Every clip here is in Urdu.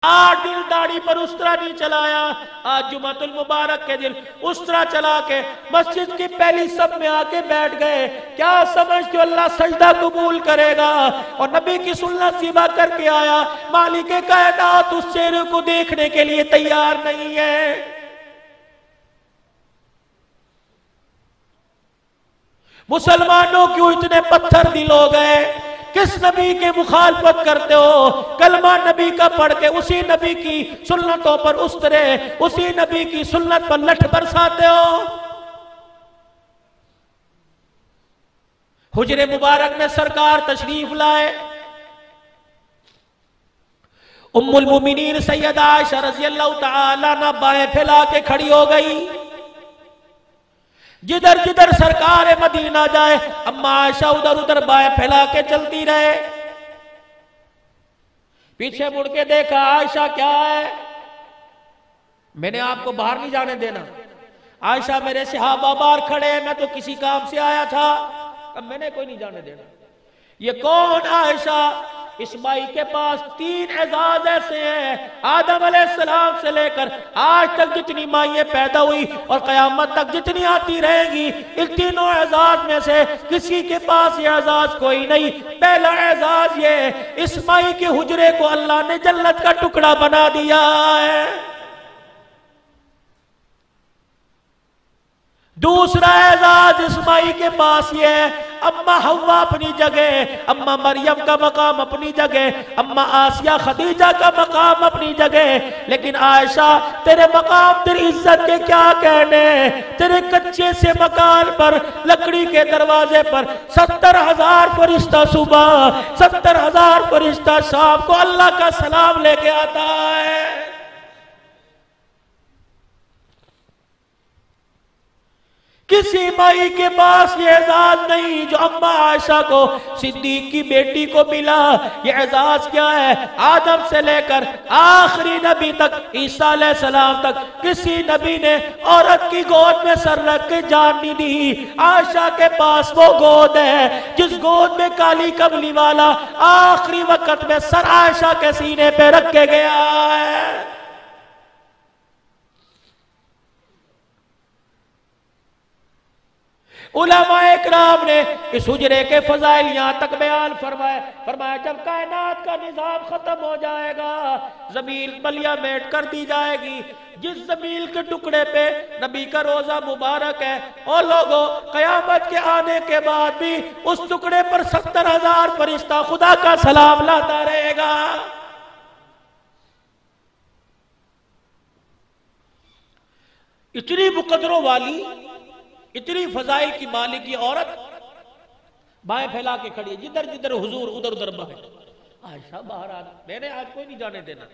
8 دن داڑھی پر اس طرح نہیں چلایا، آج جمعۃ المبارک کے دن اس طرح چلا کے مسجد کی پہلی صف میں آ کے بیٹھ گئے۔ کیا سمجھتے ہو اللہ سجدہ قبول کرے گا؟ اور نبی کی سنت سیبا کر کے آیا، مالک کائنات اس چہرے کو دیکھنے کے لیے تیار نہیں ہے۔ مسلمانوں کیوں اتنے پتھر دل ہو گئے؟ کس نبی کے مخالفت کرتے ہو؟ کلمہ نبی کا پڑھ کے اسی نبی کی سنتوں پر اترے، اسی نبی کی سنت پر لٹھ برساتے ہو۔ حجر مبارک میں سرکار تشریف لائے، ام المومنین سیدہ عائشہ رضی اللہ تعالی عنہا بائیں پھیلا کے کھڑی ہو گئی۔ جدھر جدھر سرکار مدینہ جائے اما عائشہ ادھر ادھر بائیں پھیلا کے چلتی رہے۔ پیچھے مڑ کے دیکھا، عائشہ کیا ہے؟ میں نے آپ کو باہر نہیں جانے دینا۔ عائشہ میرے صحابہ باہر کھڑے ہیں، میں تو کسی کام سے آیا تھا، اب میں نے کوئی نہیں جانے دینا۔ یہ کون عائشہ؟ اس مائی کے پاس 3 اعزاز ایسے ہیں، آدم علیہ السلام سے لے کر آج تک جتنی مائیں پیدا ہوئی اور قیامت تک جتنی آتی رہیں گی، ان تینوں اعزاز میں سے کسی کے پاس یہ اعزاز کوئی نہیں۔ پہلا اعزاز یہ، اس مائی کے حجرے کو اللہ نے جنت کا ٹکڑا بنا دیا ہے۔ دوسرا اعزاز اسماعیل کے پاس یہ ہے، اما حوا اپنی جگہ، اما مریم کا مقام اپنی جگہ، اما آسیہ خدیجہ کا مقام اپنی جگہ، لیکن عائشہ تیرے مقام تیری عزت کے کیا کہنے؟ تیرے کچے سے مکان پر، لکڑی کے دروازے پر 70,000 فرشتہ صبح، 70,000 فرشتہ شام کو اللہ کا سلام لے کے آتا ہے۔ کسی مائی کے پاس یہ اعزاز نہیں جو اما عائشہ کو، صدیق کی بیٹی کو ملا۔ یہ اعزاز کیا ہے؟ آدم سے لے کر آخری نبی تک، عیسیٰ علیہ السلام تک، کسی نبی نے عورت کی گود میں سر رکھ کے جان نہیں دی۔ عائشہ کے پاس وہ گود ہے جس گود میں کالی کملی والا آخری وقت میں سر عائشہ کے سینے پہ رکھ کے گیا ہے۔ علماء اکرام نے اس حجرے کے فضائل یہاں تک بیان فرمایا جب کائنات کا نظام ختم ہو جائے گا، زمین بلیا میٹ کر دی جائے گی، جس زمین کے ٹکڑے پہ نبی کا روزہ مبارک ہے، اور لوگوں قیامت کے آنے کے بعد بھی اس ٹکڑے پر 70,000 فرشتہ خدا کا سلام لاتا رہے گا۔ اتنی مقدروں والی، اتنی فضائل کی مالک یہ عورت بائیں پھیلا کے کھڑی ہے، جدھر جدھر حضور ادھر ادھر بائیں۔ عائشہ باہر آ، میں نے آج کوئی نہیں جانے دینا۔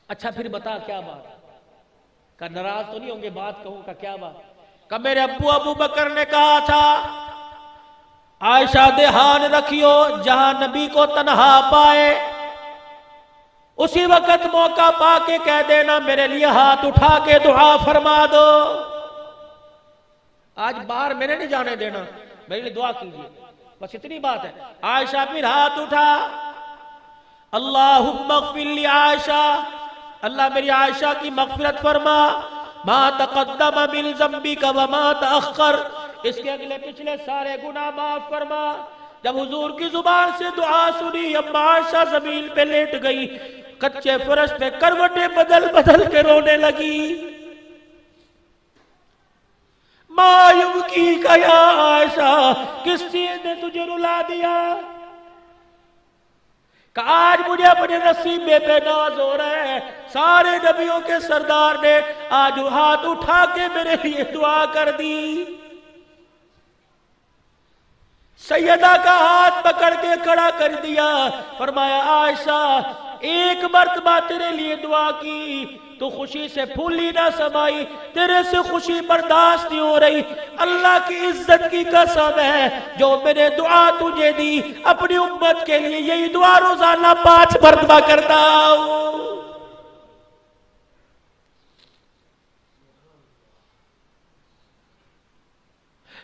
اچھا پھر بتا کیا بات؟ کہ ناراض تو نہیں ہوں گے بات کہوں کا کیا بات؟ کہ میرے ابو بکر نے کہا تھا عائشہ دھیان رکھیو جہاں نبی کو تنہا پائے اسی وقت موقع پا کے کہہ دینا میرے لیے ہاتھ اٹھا کے دعا فرما دو۔ آج باہر میں نے نہیں جانے دینا، میرے لیے دعا کیجئے، بس اتنی بات ہے۔ عائشہ پھر ہاتھ اٹھا، اللہم اغفر لی عائشہ، اللہ میری عائشہ کی مغفرت فرما، ما تقدم من ذنبک وما تأخر، اس کے اگلے پچھلے سارے گناہ معاف فرما۔ جب حضور کی زبان سے دعا سنی، اما عائشہ زمین پہ لیٹ گئی، کچے فرش پہ کروٹیں بدل بدل کے رونے لگی۔ ما یبکیک یا عائشہ، کس چیز نے تجھے رلا دیا؟ کہ آج مجھے اپنے نصیبے پہ ناز ہو رہا ہے، سارے نبیوں کے سردار نے آج ہاتھ اٹھا کے میرے لیے دعا کر دی۔ سیدہ کا ہاتھ پکڑ کے کھڑا کر دیا، فرمایا عائشہ ایک مرتبہ تیرے لیے دعا کی، تو خوشی سے پھولی نہ سمائی، تیرے سے خوشی برداشت نہیں ہو رہی، اللہ کی عزت کی قسم ہے جو میں نے دعا تجھے دی اپنی امت کے لیے یہی دعا روزانہ 5 مرتبہ کرتا ہوں۔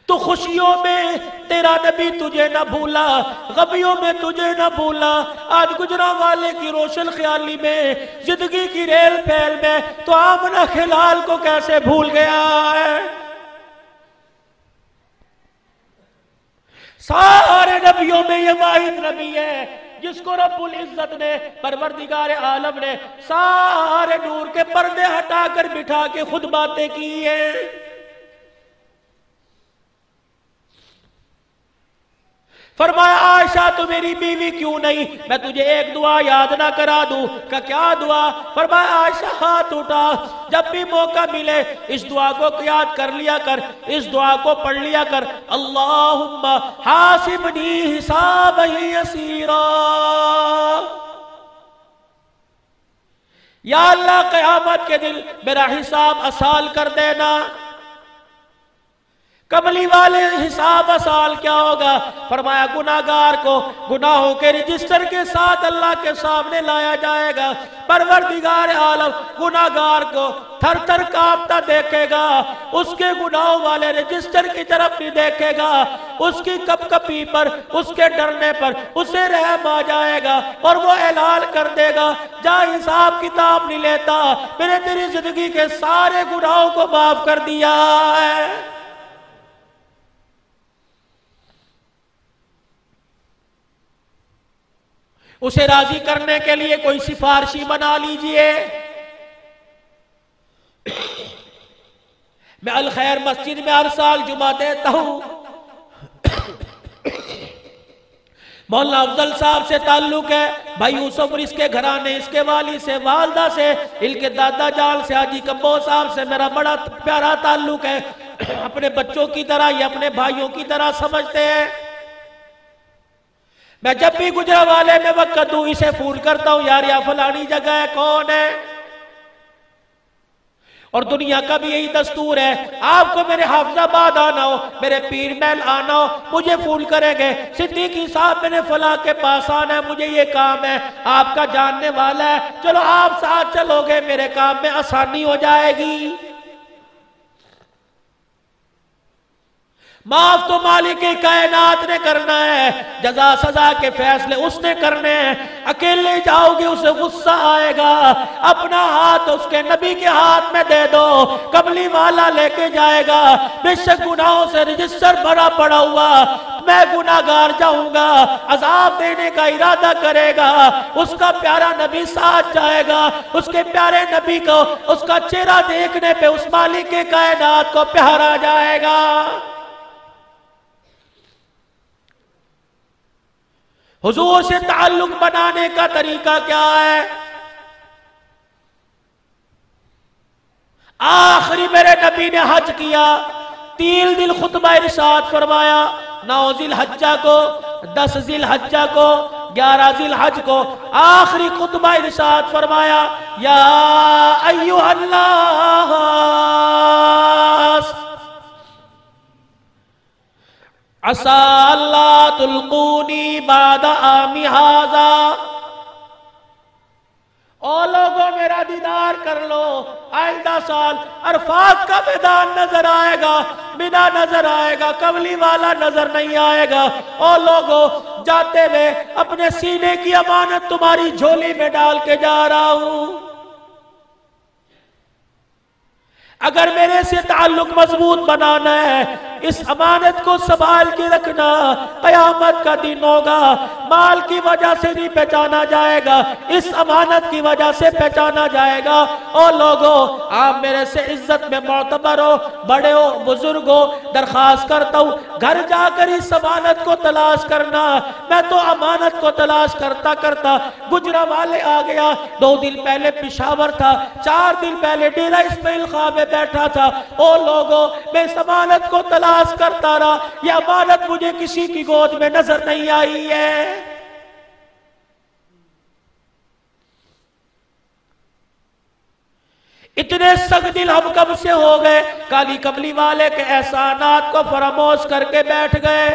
تو خوشیوں میں تیرا نبی تجھے نہ بھولا، غمیوں میں تجھے نہ بھولا، آج گجرانوالے کی روشن خیالی میں، زندگی کی ریل پھیل میں تو آمنہ خلال کو کیسے بھول گیا ہے؟ سارے نبیوں میں یہ واحد نبی ہے جس کو رب العزت نے، پروردگار عالم نے سارے نور کے پردے ہٹا کر بٹھا کے خود باتیں کی ہیں۔ فرمایا عائشہ تو میری بیوی کیوں نہیں، میں تجھے ایک دعا یاد نہ کرا دوں؟ کہ کیا دعا؟ فرمایا عائشہ ہاتھ اٹھا، جب بھی موقع ملے اس دعا کو یاد کر لیا کر، اس دعا کو پڑھ لیا کر، اللہم حاسبنی حسابا یسیرا، یا اللہ قیامت کے دن میرا حساب آسان کر دینا۔ کملی والے حساب آسان کیا ہوگا؟ فرمایا گناہگار کو گناہوں کے رجسٹر کے ساتھ اللہ کے سامنے لایا جائے گا، پروردگار عالم گناہگار کو تھر تھر کانپتا دیکھے گا، اس کے گناہوں والے رجسٹر کی طرف نہیں دیکھے گا، اس کی کپ کپی پر، اس کے ڈرنے پر اسے رحم آ جائے گا اور وہ اعلان کر دے گا جا حساب کتاب نہیں لیتا، میں نے تیری زندگی کے سارے گناہوں کو معاف کر دیا ہے۔ اسے راضی کرنے کے لیے کوئی سفارشی بنا لیجئے۔ میں الخیر مسجد میں ہر سال جمعہ دیتا ہوں، مولانا افضل صاحب سے تعلق ہے، بھائی یوسف اور اس کے گھرانے، اس کے والد سے، والدہ سے، ان کے دادا جان سے، حاجی کمبو صاحب سے میرا بڑا پیارا تعلق ہے، اپنے بچوں کی طرح یا اپنے بھائیوں کی طرح سمجھتے ہیں۔ میں جب بھی گجرانوالے میں وقت دوں اسے فون کرتا ہوں، یار یا فلانی جگہ ہے، کون ہے؟ اور دنیا کا بھی یہی دستور ہے، آپ کو میرے حافظ آباد آنا ہو، میرے پیر محل آنا ہو، مجھے فون کریں گے، صدیقی صاحب میں نے فلاں کے پاس آنا ہے، مجھے یہ کام ہے، آپ کا جاننے والا ہے، چلو آپ ساتھ چلو گے، میرے کام میں آسانی ہو جائے گی۔ معاف تو مالک کائنات نے کرنا ہے، جزا سزا کے فیصلے اس نے کرنے ہیں، اکیلے جاؤ گے اسے غصہ آئے گا، اپنا ہاتھ اس کے نبی کے ہاتھ میں دے دو، کملی والا لے کے جائے گا، بے شک گناہوں سے رجسٹر بھرا پڑا ہوا، میں گناہگار جاؤں گا، عذاب دینے کا ارادہ کرے گا، اس کا پیارا نبی ساتھ جائے گا، اس کے پیارے نبی کو اس کا چہرہ دیکھنے پہ اس مالک کائنات کو پیارا جائے گا۔ حضور سے تعلق بنانے کا طریقہ کیا ہے؟ آخری میرے نبی نے حج کیا، 3 دن خطبہ ارشاد فرمایا، 9 ذی الحجہ کو، 10 ذی الحجہ کو، 11 ذی الحج کو، آخری خطبہ ارشاد فرمایا، یا ایھا الناس عسى اللہ تلقونی بعد عامی ھذا، او لوگوں میرا دیدار کر لو، آئندہ سال عرفات کا میدان نظر آئے گا، مینا نظر آئے گا، کملی والا نظر نہیں آئے گا، او لوگوں جاتے ہوئے اپنے سینے کی امانت تمہاری جھولی میں ڈال کے جا رہا ہوں، اگر میرے سے تعلق مضبوط بنانا ہے، اس امانت کو سنبھال کے رکھنا، قیامت کا دن ہوگا، مال کی وجہ سے نہیں پہچانا جائے گا، اس امانت کی وجہ سے پہچانا جائے گا۔ اور لوگوں آپ میرے سے عزت میں معتبر ہو، بڑے ہو، بزرگ ہو، درخواست کرتا ہوں گھر جا کر اس امانت کو تلاش کرنا۔ میں تو امانت کو تلاش کرتا کرتا گجرانوالے آ گیا، 2 دن پہلے پشاور تھا، 4 دن پہلے ڈیرہ اسماعیل خان میں بیٹھا تھا۔ او لوگوں میں اس امانت کو تلاش کرتا رہا، یہ امانت مجھے کسی کی گود میں نظر نہیں آئی ہے۔ اتنے سخت دل ہم کب سے ہو گئے، کالی کملی والے کے احسانات کو فراموش کر کے بیٹھ گئے۔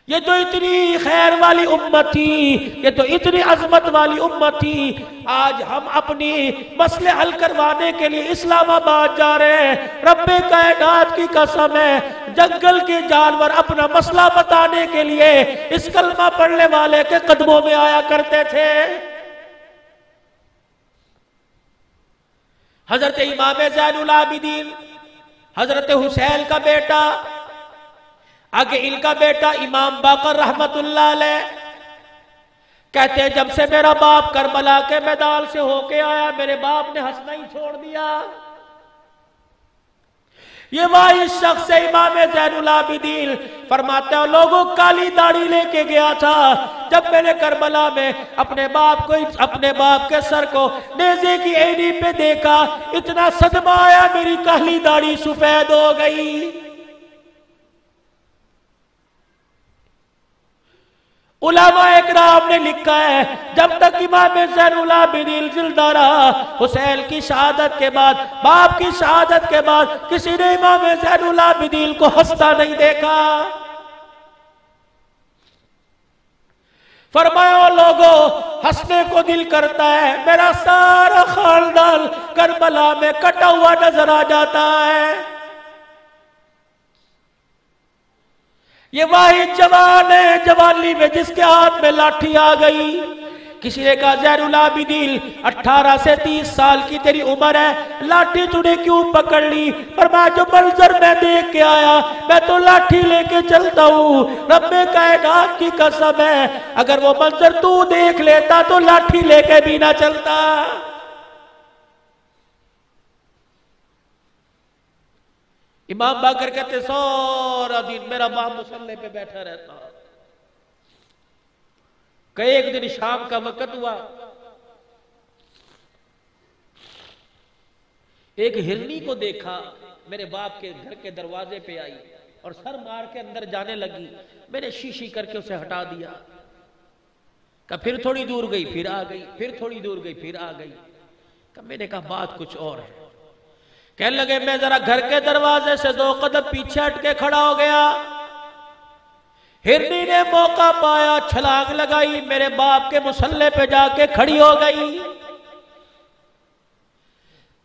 یہ تو اتنی خیر والی امت تھی، یہ تو اتنی عظمت والی امت تھی، آج ہم اپنی مسئلے حل کروانے کے لیے اسلام آباد جا رہے ہیں۔ رب کائنات کی قسم ہے، جنگل کے جانور اپنا مسئلہ بتانے کے لیے اس کلمہ پڑھنے والے کے قدموں میں آیا کرتے تھے۔ حضرت امام زین العابدین، حضرت حسین کا بیٹا، آگے ان کا بیٹا امام باقر رحمت اللہ علیہ کہتے ہیں جب سے میرا باپ کربلا کے میدان سے ہو کے آیا، میرے باپ نے ہنسنا ہی چھوڑ دیا۔ یہ وہی شخص ہے امام زین العابدین، فرماتے ہیں لوگوں کالی داڑھی لے کے گیا تھا، جب میں نے کربلا میں اپنے باپ کے سر کو نیزے کی اینی پہ دیکھا، اتنا صدمہ آیا میری کالی داڑھی سفید ہو گئی۔ علماء اکرام نے لکھا ہے جب تک امام زین العابدین زندہ رہا، حسین کی شہادت کے بعد، باپ کی شہادت کے بعد کسی نے امام زین العابدین کو ہنستا نہیں دیکھا۔ فرمایا لوگوں ہنسنے کو دل کرتا ہے، میرا سارا خاندان کربلا میں کٹا ہوا نظر آ جاتا ہے۔ یہ وہی جوان ہے جوانی میں جس کے ہاتھ میں لاٹھی آ گئی۔ کسی نے کہا زین العابدین 18 سے 30 سال کی تیری عمر ہے، لاٹھی تو نے کیوں پکڑ لی؟ فرمایا جو منظر میں دیکھ کے آیا میں تو لاٹھی لے کے چلتا ہوں، رب کائنات کی قسم ہے اگر وہ منظر تو دیکھ لیتا تو لاٹھی لے کے بھی نہ چلتا۔ امام باقر کہتے سارا دن میرا باپ مصلی پہ بیٹھا رہتا، کہ ایک دن شام کا وقت ہوا، ایک ہرنی کو دیکھا میرے باپ کے گھر کے دروازے پہ آئی اور سر مار کے اندر جانے لگی، میں نے شیشی کر کے اسے ہٹا دیا، کہ پھر تھوڑی دور گئی پھر آ گئی، پھر تھوڑی دور گئی پھر آ گئی، کہ میں نے کہا بات کچھ اور ہے۔ کہنے لگے میں ذرا گھر کے دروازے سے 2 قدم پیچھے ہٹ کے کھڑا ہو گیا، ہرنی نے موقع پایا چھلانگ لگائی، میرے باپ کے مصلی پہ جا کے کھڑی ہو گئی،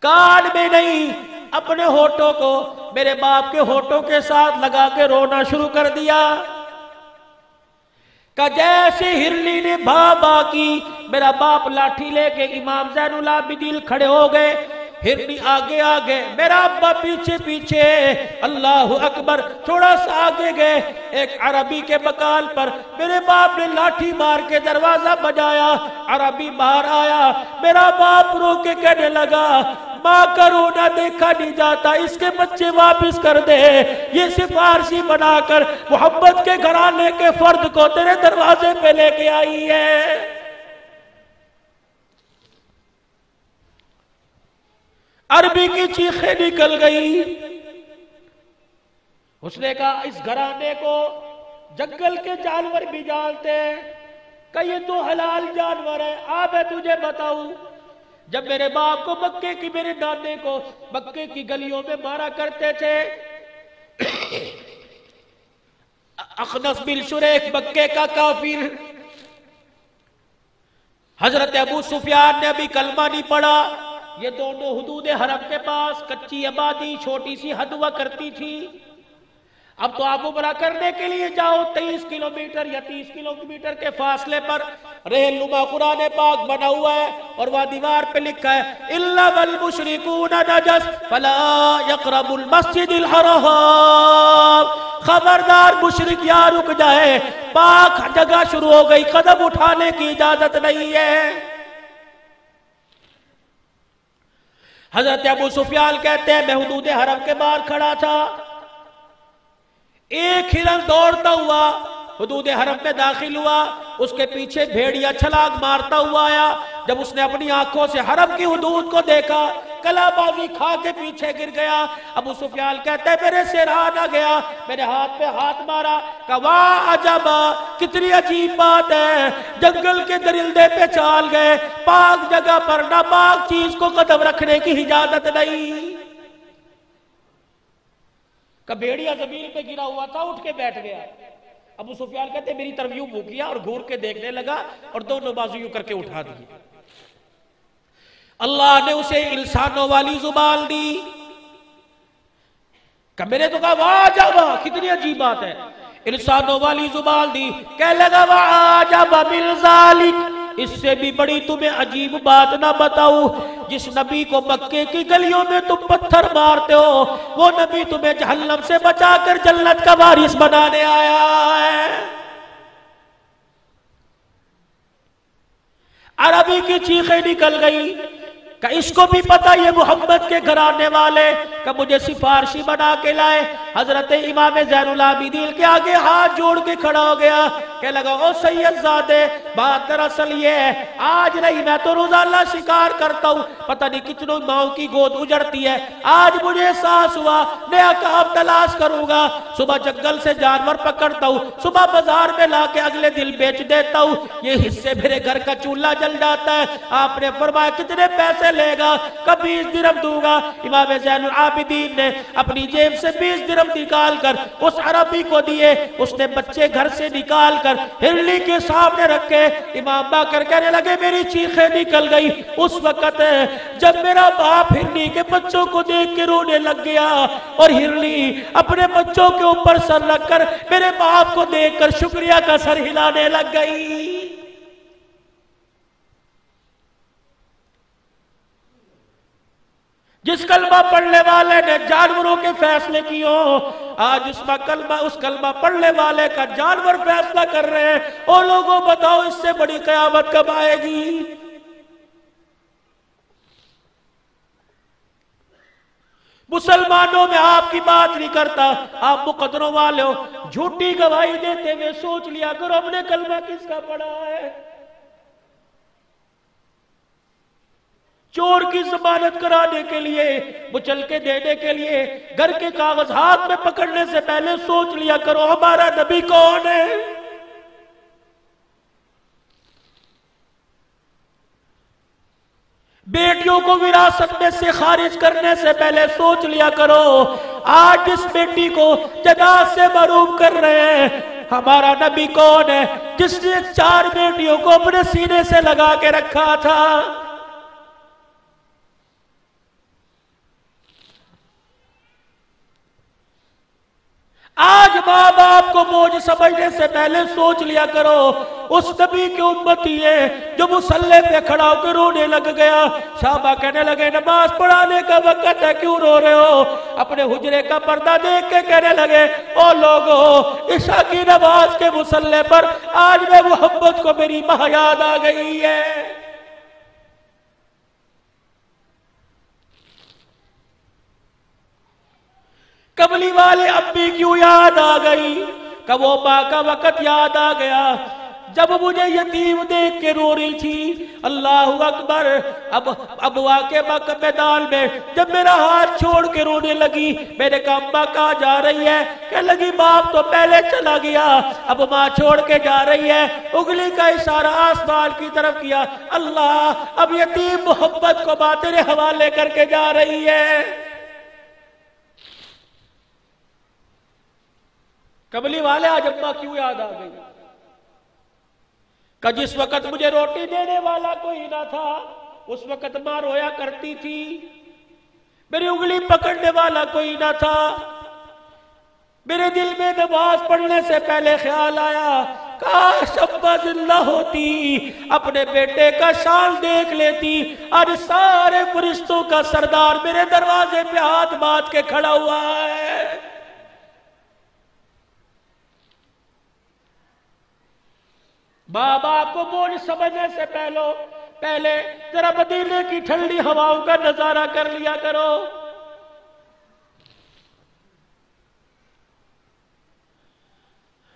کان میں نہیں اپنے ہونٹوں کو میرے باپ کے ہونٹوں کے ساتھ لگا کے رونا شروع کر دیا، کہ جیسے ہرنی نے بھا کی میرا باپ لاٹھی لے کے امام زین العابدین کھڑے ہو گئے، ہرنی آگے آگے میرا ابا پیچھے پیچھے، اللہ اکبر، تھوڑا سا آگے گئے، ایک عربی کے مکان پر میرے باپ نے لاٹھی مار کے دروازہ بجایا، عربی باہر آیا، میرا باپ رو کے کہنے لگا ماں کا رونا دیکھا نہیں جاتا، اس کے بچے واپس کر دے، یہ سفارشی بنا کر محمد کے گھرانے کے فرد کو تیرے دروازے پہ لے کے آئی ہے۔ عربی کی چیخیں نکل گئی، اس نے کہا اس گھرانے کو جنگل کے جانور بھی جانتے ہیں، کہ یہ تو حلال جانور ہے، آب ہے تجھے بتاؤں، جب میرے باپ کو مکے کی میرے دادے کو مکے کی گلیوں میں مارا کرتے تھے، اخنس بن شریک مکے کا کافر، حضرت ابو سفیان نے ابھی کلمہ نہیں پڑھا، یہ دونوں حدود حرم کے پاس کچی آبادی چھوٹی سی حد ہوا کرتی تھی، اب تو آپ عمرہ کرنے کے لیے جاؤ 23 کلومیٹر یا 30 کلومیٹر کے فاصلے پر ریل نما قرآن پاک بنا ہوا ہے، اور وہ دیوار پہ لکھا ہے الا والمشرکون نجس فلا يقرب المسجد الحرام، خبردار مشرک یا رک جائے، پاک جگہ شروع ہو گئی، قدم اٹھانے کی اجازت نہیں ہے۔ حضرت ابو سفیان کہتے ہیں میں حدود حرم کے باہر کھڑا تھا، ایک ہرن دوڑتا ہوا حدود حرم میں داخل ہوا، اس کے پیچھے بھیڑیا چھلانگ مارتا ہوا آیا، جب اس نے اپنی آنکھوں سے حرم کی حدود کو دیکھا کلا بازی کھا کے پیچھے گر گیا۔ ابو سفیان کہتا ہے میرے سے رہا نہ گیا، میرے ہاتھ پہ ہاتھ مارا، کہا واہ عجبا، کتنی عجیب بات ہے، جنگل کے درندے پہ چال گئے، پاک جگہ پر ناپاک چیز کو قدم رکھنے کی اجازت نہیں۔ کہ بھیڑیا زمین پہ گرا ہوا تھا، اٹھ کے بیٹھ گیا، ابو سفیان کہتے میری طرف یوں منہ کیا اور گھور کے دیکھنے لگا اور دونوں بازو یوں کر کے اٹھا دی. اللہ نے اسے انسانوں والی زبان دی. کہ میں نے تو کہا واہ جاوا کتنی عجیب بات ہے, انسانوں والی زبان دی. کہنے لگا واہ جاوا من ذالک, اس سے بھی بڑی تمہیں عجیب بات نہ بتاؤں, جس نبی کو مکے کی گلیوں میں تم پتھر مارتے ہو وہ نبی تمہیں جہنم سے بچا کر جنت کا وارث بنانے آیا ہے. عربی کی چیخیں نکل گئی کہ اس کو بھی پتا یہ محمد کے گھرانے والے کہ مجھے سفارشی بنا کے لائے. حضرت امام زین العابدین کے آگے ہاتھ جوڑ کے کھڑا ہو گیا کہ لگا او سید زادے بات دراصل یہ ہے, آج نہیں میں تو روزانہ شکار کرتا ہوں, پتہ نہیں کتنوں ماؤں کی گود اجڑتی ہے, آج مجھے احساس ہوا نیا کام تلاش کروں گا. صبح جنگل سے جانور پکڑتا ہوں, صبح بازار میں لا کے اگلے دن بیچ دیتا ہوں, یہ حصے میرے گھر کا چولہا جل جاتا ہے. آپ نے فرمایا کتنے پیسے لے گا؟ کہ 20 درہم دوں گا. امام زین العابدین نے اپنی جیب سے 20 درہم نکال کر اس عربی کو دیے. اس نے بچے گھر سے نکال کر ہرلی کے سامنے رکھے. امام باقر کہنے لگے میری چیخیں نکل گئی اس وقت جب میرا باپ ہرلی کے بچوں کو دیکھ کے رونے لگ گیا اور ہرلی اپنے بچوں کے اوپر سر رکھ کر میرے باپ کو دیکھ کر شکریہ کا سر ہلانے لگ گئی. جس کلمہ پڑھنے والے نے جانوروں کے فیصلے کی ہو, آج اس کلمہ پڑھنے والے کا جانور فیصلہ کر رہے ہیں. او لوگوں بتاؤ اس سے بڑی قیامت کب آئے گی؟ مسلمانوں میں آپ کی بات نہیں کرتا, آپ مقدروں والے ہو, جھوٹی گواہی دیتے ہوئے سوچ لیا کرو ہم نے کلمہ کس کا پڑھا ہے. چور کی ضمانت کرانے کے لیے, بچل کے دینے کے لیے, گھر کے کاغذ ہاتھ میں پکڑنے سے پہلے سوچ لیا کرو ہمارا نبی کون ہے. بیٹیوں کو وراثت میں سے خارج کرنے سے پہلے سوچ لیا کرو آج جس بیٹی کو جنات سے محروم کر رہے ہیں ہمارا نبی کون ہے, جس نے 4 بیٹیوں کو اپنے سینے سے لگا کے رکھا تھا. آج ماں باپ کو بوجھ سمجھنے سے پہلے سوچ لیا کرو اس نبی کی امتی ہے جو مصلی پہ کھڑا ہو کے رونے لگ گیا. صحابہ کہنے لگے نماز پڑھانے کا وقت ہے کیوں رو رہے ہو؟ اپنے حجرے کا پردہ دیکھ کے کہنے لگے او لوگو عشاء کی نماز کے مصلی پر آج میں محمد کو میری ماں یاد آ گئی ہے. کملی والے امی کیوں یاد آ گئی؟ کہ وہ ماں کا وقت یاد آ گیا جب مجھے یتیم دیکھ کے رو رہی تھی. اللہ اکبر. اب واقع مکہ میدان میں جب میرا ہاتھ چھوڑ کے رونے لگی, میں نے کہا اماں کہاں جا رہی ہے؟ کہ لگی باپ تو پہلے چلا گیا اب ماں چھوڑ کے جا رہی ہے. انگلی کا اشارہ آسمان کی طرف کیا, اللہ اب یتیم محمد کو ماں تیرے حوالے کر کے جا رہی ہے. کملی والے آج اماں کیوں یاد آ گئی؟ کہ جس وقت مجھے روٹی دینے والا کوئی نہ تھا اس وقت ماں رویا کرتی تھی, میری انگلی پکڑنے والا کوئی نہ تھا. میرے دل میں نماز پڑھنے سے پہلے خیال آیا کاش اماں زندہ ہوتی اپنے بیٹے کا شان دیکھ لیتی. آج سارے فرشتوں کا سردار میرے دروازے پہ ہاتھ باندھ کے کھڑا ہوا ہے. ماں باپ کو بوجھ سمجھنے سے پہلے ذرا مدینے کی ٹھنڈی ہواؤں کا نظارہ کر لیا کرو.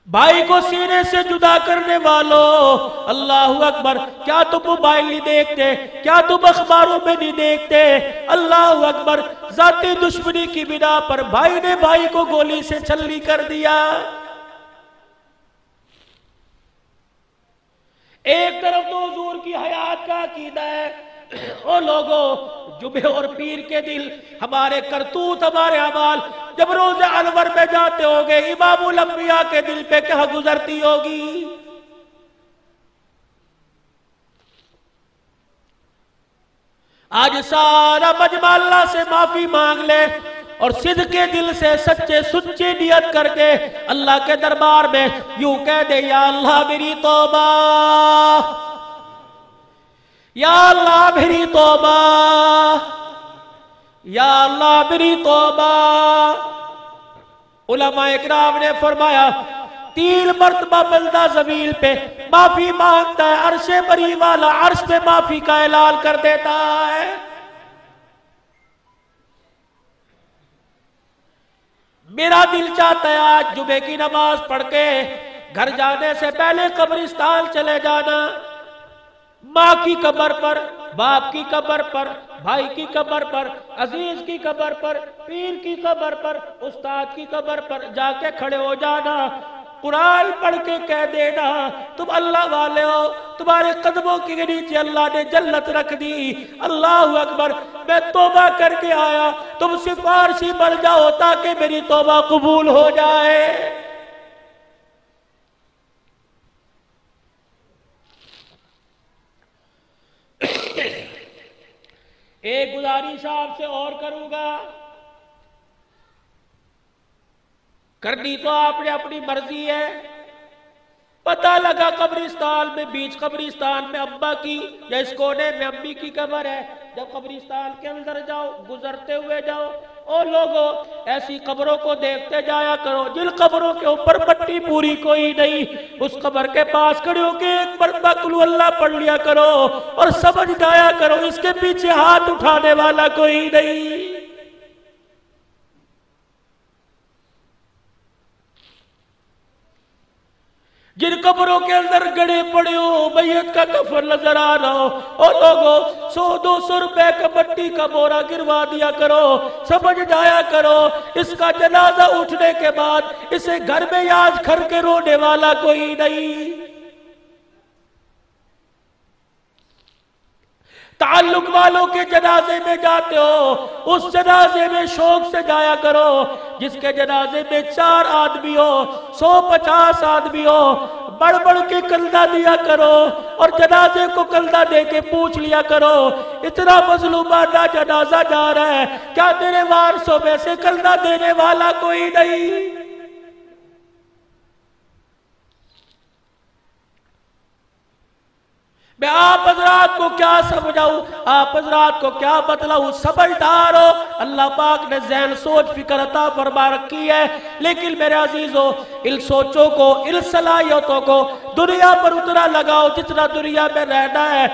بھائی کو سینے سے جدا کرنے والوں اللہ اکبر, کیا تم موبائل نہیں دیکھتے؟ کیا تم اخباروں میں نہیں دیکھتے؟ اللہ اکبر. ذاتی دشمنی کی بنا پر بھائی نے بھائی کو گولی سے چھلنی کر دیا. ایک طرف تو حضور کی حیات کا عقیدہ ہے, او لوگوں جمعے اور پیر کے دل ہمارے کرتوت ہمارے اعمال جب روز انور میں جاتے ہوگے امام الانبیاء کے دل پہ کیا گزرتی ہوگی؟ آج سارا مجمع اللہ سے معافی مانگ لے اور صدق کے دل سے سچے سچی نیت کر کے اللہ کے دربار میں یوں کہہ دے، یا اللہ میری توبہ، یا اللہ میری توبہ، یا اللہ میری توبہ۔ علماء اکرام نے فرمایا 3 مرتبہ بندہ زمین پہ معافی مانگتا ہے، عرش بری والا عرش پہ معافی کا اعلان کر دیتا ہے۔ میرا دل چاہتا ہے آج جمعے کی نماز پڑھ کے گھر جانے سے پہلے قبرستان چلے جانا، ماں کی قبر پر، باپ کی قبر پر، بھائی کی قبر پر، عزیز کی قبر پر، پیر کی قبر پر، استاد کی قبر پر جا کے کھڑے ہو جانا، قرآن پڑھ کے کہہ دینا تم اللہ والے ہو، تمہارے قدموں کے نیچے اللہ نے جنت رکھ دی، اللہ اکبر، میں توبہ کر کے آیا، تم سفارشی بن جاؤ تاکہ میری توبہ قبول ہو جائے۔ ایک گزارش آپ سے اور کروں گا، کرنی تو آپ نے اپنی مرضی ہے۔ پتہ لگا قبرستان میں، بیچ قبرستان میں ابا کی یا اس کونے میں امی کی قبر ہے، جب قبرستان کے اندر جاؤ، گزرتے ہوئے جاؤ، او لوگو ایسی قبروں کو دیکھتے جایا کرو جن قبروں کے اوپر پٹی پوری کوئی نہیں، اس قبر کے پاس کھڑے ہو کے ایک مرتبہ قل ہو اللہ پڑھ لیا کرو اور سمجھ جایا کرو اس کے پیچھے ہاتھ اٹھانے والا کوئی نہیں۔ جن قبروں کے اندر گڑے پڑے ہو، میت کا کفن نظر آ رہا ہو، اور لوگوں 100-200 روپے کا مٹی کا بورا گروا دیا کرو، سمجھ جایا کرو اس کا جنازہ اٹھنے کے بعد اسے گھر میں یاد کر کے رونے والا کوئی نہیں۔ تعلق والوں کے جنازے میں جاتے ہو، اس جنازے میں شوق سے جایا کرو جس کے جنازے میں 4 آدمی ہو، 150 آدمی ہو، بڑھ بڑھ کے کلدہ دیا کرو اور جنازے کو کلدہ دے کے پوچھ لیا کرو اتنا مظلومانہ جنازہ جا رہا ہے، کیا تیرے وارثوں میں سے کلدہ دینے والا کوئی نہیں؟ میں آپ حضرات کو کیا سمجھاؤں، آپ حضرات کو کیا بتلاؤں، سمجھدار ہو، اللہ پاک نے ذہن سوچ فکر عطا فرما رکھی ہے، لیکن میرے عزیزو ان سوچوں کو، ان صلاحیتوں کو دنیا پر اتنا لگاؤ جتنا دنیا میں رہنا ہے،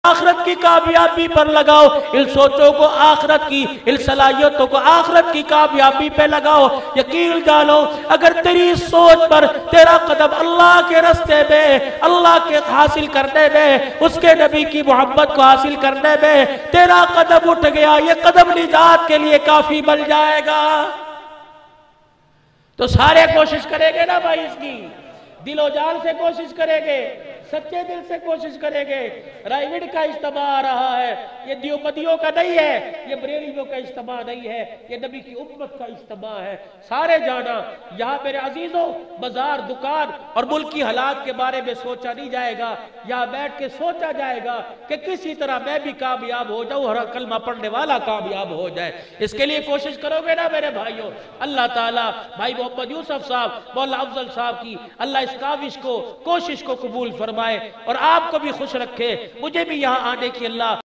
آخرت کی کامیابی پر لگاؤ، ان سوچوں کو آخرت کی، ان صلاحیتوں کو آخرت کی کامیابی پہ لگاؤ۔ یقین جانو اگر تیری سوچ پر تیرا قدم اللہ کے رستے میں، اللہ کے حاصل کرنے میں، اس کے نبی کی محبت کو حاصل کرنے میں تیرا قدم اٹھ گیا، یہ قدم نجات کے لیے کافی بن جائے گا۔ تو سارے کوشش کریں گے نا بھائی، اس کی دل و جان سے کوشش کریں گے، سچے دل سے کوشش کریں گے۔ رائیوڈ کا اجتماع آ رہا ہے، یہ دیوبندیوں کا نہیں ہے، یہ بریلویوں کا اجتماع نہیں ہے، یہ نبی کی امت کا اجتماع ہے۔ سارے جانا، یہاں میرے عزیزوں بازار، دکان اور ملک کی حالات کے بارے میں سوچا نہیں جائے گا، یہاں بیٹھ کے سوچا جائے گا کہ کسی طرح میں بھی کامیاب ہو جاؤں، ہر کلمہ پڑھنے والا کامیاب ہو جائے۔ اس کے لیے کوشش کرو گے نا میرے بھائیوں؟ اللہ تعالیٰ بھائی محمد یوسف صاحب، مولا افضل صاحب کی اللہ اس کاوش کو، کوشش کو قبول فرمائے اور آپ کو بھی خوش رکھے، مجھے بھی یہاں آنے کی اللہ